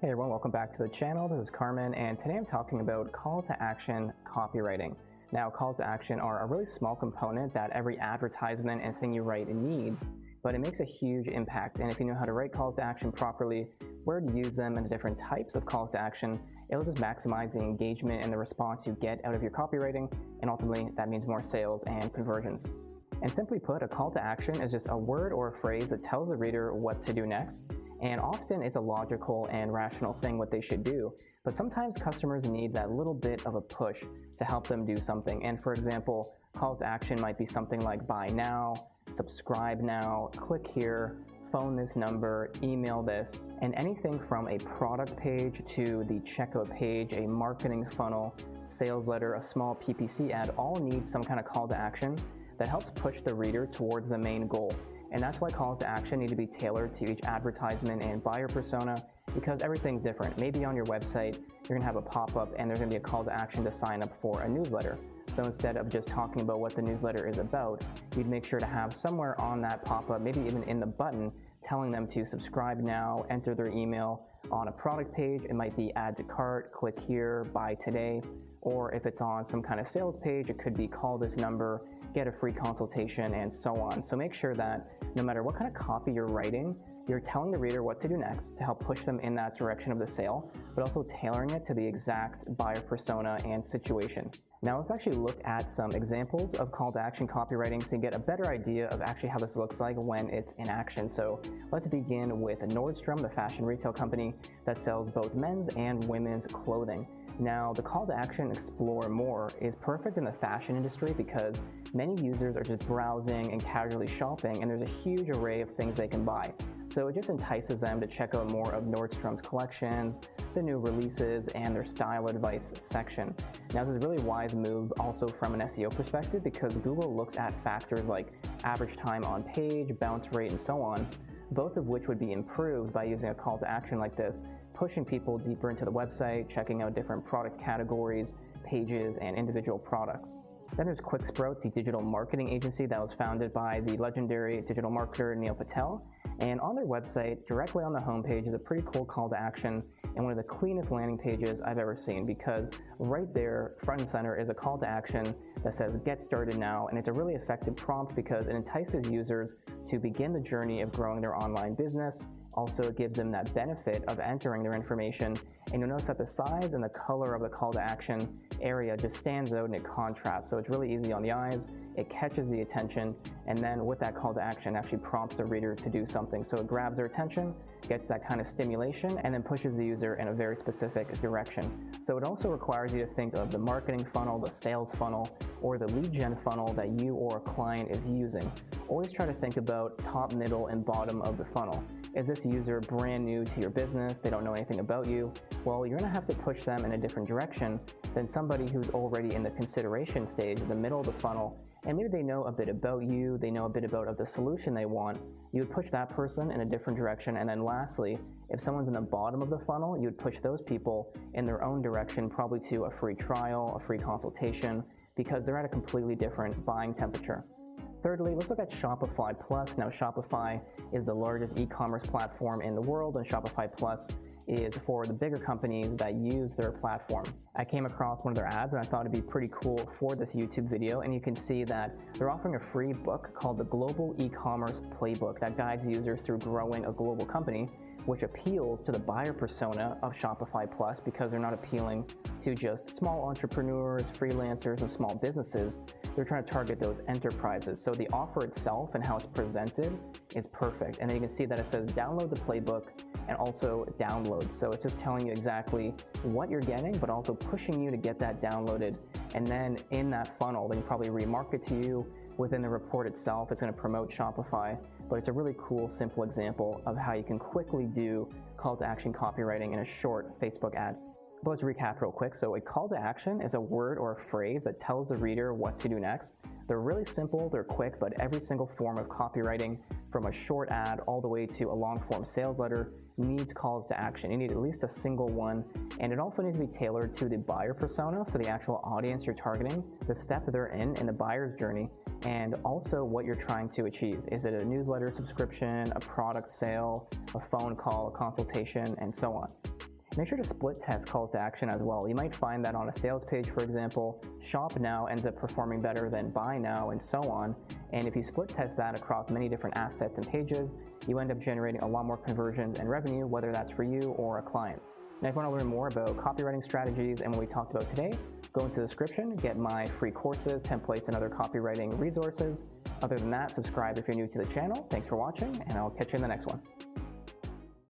Hey everyone, welcome back to the channel. This is Carmen, and today I'm talking about call to action copywriting. Now, calls to action are a really small component that every advertisement and thing you write needs, but it makes a huge impact. And if you know how to write calls to action properly, where to use them, and the different types of calls to action, it'll just maximize the engagement and the response you get out of your copywriting, and ultimately that means more sales and conversions. And simply put, a call to action is just a word or a phrase that tells the reader what to do next. And often it's a logical and rational thing what they should do, but sometimes customers need that little bit of a push to help them do something. And for example, call to action might be something like buy now, subscribe now, click here, phone this number, email this, and anything from a product page to the checkout page, a marketing funnel, sales letter, a small PPC ad, all need some kind of call to action that helps push the reader towards the main goal. And that's why calls to action need to be tailored to each advertisement and buyer persona, because everything's different. Maybe on your website, you're gonna have a pop-up and there's gonna be a call to action to sign up for a newsletter. So instead of just talking about what the newsletter is about, you'd make sure to have somewhere on that pop-up, maybe even in the button, telling them to subscribe now, enter their email. On a product page, it might be add to cart, click here, buy today. Or if it's on some kind of sales page, it could be call this number, get a free consultation, and so on. So make sure that no matter what kind of copy you're writing, you're telling the reader what to do next to help push them in that direction of the sale, but also tailoring it to the exact buyer persona and situation. Now let's actually look at some examples of call to action copywriting so you get a better idea of actually how this looks like when it's in action. So let's begin with Nordstrom, the fashion retail company that sells both men's and women's clothing. Now, the call to action explore more is perfect in the fashion industry because many users are just browsing and casually shopping, and there's a huge array of things they can buy. So it just entices them to check out more of Nordstrom's collections, the new releases, and their style advice section. Now, this is a really wise move also from an SEO perspective because Google looks at factors like average time on page, bounce rate, and so on, both of which would be improved by using a call to action like this, pushing people deeper into the website, checking out different product categories, pages, and individual products. Then there's QuickSprout, the digital marketing agency that was founded by the legendary digital marketer Neil Patel. And on their website, directly on the homepage, is a pretty cool call to action and one of the cleanest landing pages I've ever seen, because right there, front and center, is a call to action that says get started now, and it's a really effective prompt because it entices users to begin the journey of growing their online business. Also, it gives them that benefit of entering their information, and you'll notice that the size and the color of the call to action area just stands out and it contrasts, so it's really easy on the eyes, it catches the attention, and then with that call to action actually prompts the reader to do something. So it grabs their attention, gets that kind of stimulation, and then pushes the user in a very specific direction. So it also requires you to think of the marketing funnel, the sales funnel, or the lead gen funnel that you or a client is using. Always try to think about top, middle, and bottom of the funnel. Is this user brand new to your business? They don't know anything about you? Well, you're gonna have to push them in a different direction than somebody who's already in the consideration stage, the middle of the funnel, and maybe they know a bit about you, they know a bit about the solution they want. You would push that person in a different direction. And then lastly, if someone's in the bottom of the funnel, you would push those people in their own direction, probably to a free trial, a free consultation, because they're at a completely different buying temperature. Thirdly, let's look at Shopify Plus. Now, Shopify is the largest e-commerce platform in the world, and Shopify Plus is for the bigger companies that use their platform. I came across one of their ads and I thought it'd be pretty cool for this YouTube video, and you can see that they're offering a free book called the Global E-commerce Playbook that guides users through growing a global company, which appeals to the buyer persona of Shopify Plus because they're not appealing to just small entrepreneurs, freelancers, and small businesses. They're trying to target those enterprises. So the offer itself and how it's presented is perfect. And then you can see that it says download the playbook and also download. So it's just telling you exactly what you're getting, but also pushing you to get that downloaded. And then in that funnel, they can probably remarket to you. Within the report itself, it's going to promote Shopify, but it's a really cool, simple example of how you can quickly do call to action copywriting in a short Facebook ad. But let's recap real quick. So a call to action is a word or a phrase that tells the reader what to do next. They're really simple, they're quick, but every single form of copywriting, from a short ad all the way to a long form sales letter, needs calls to action. You need at least a single one, and it also needs to be tailored to the buyer persona, so the actual audience you're targeting, the step they're in the buyer's journey, and also what you're trying to achieve. Is it a newsletter subscription, a product sale, a phone call, a consultation, and so on. Make sure to split test calls to action as well. You might find that on a sales page, for example, shop now ends up performing better than buy now and so on. And if you split test that across many different assets and pages, you end up generating a lot more conversions and revenue, whether that's for you or a client. Now, if you want to learn more about copywriting strategies and what we talked about today, go into the description, get my free courses, templates, and other copywriting resources. Other than that, subscribe if you're new to the channel. Thanks for watching, and I'll catch you in the next one.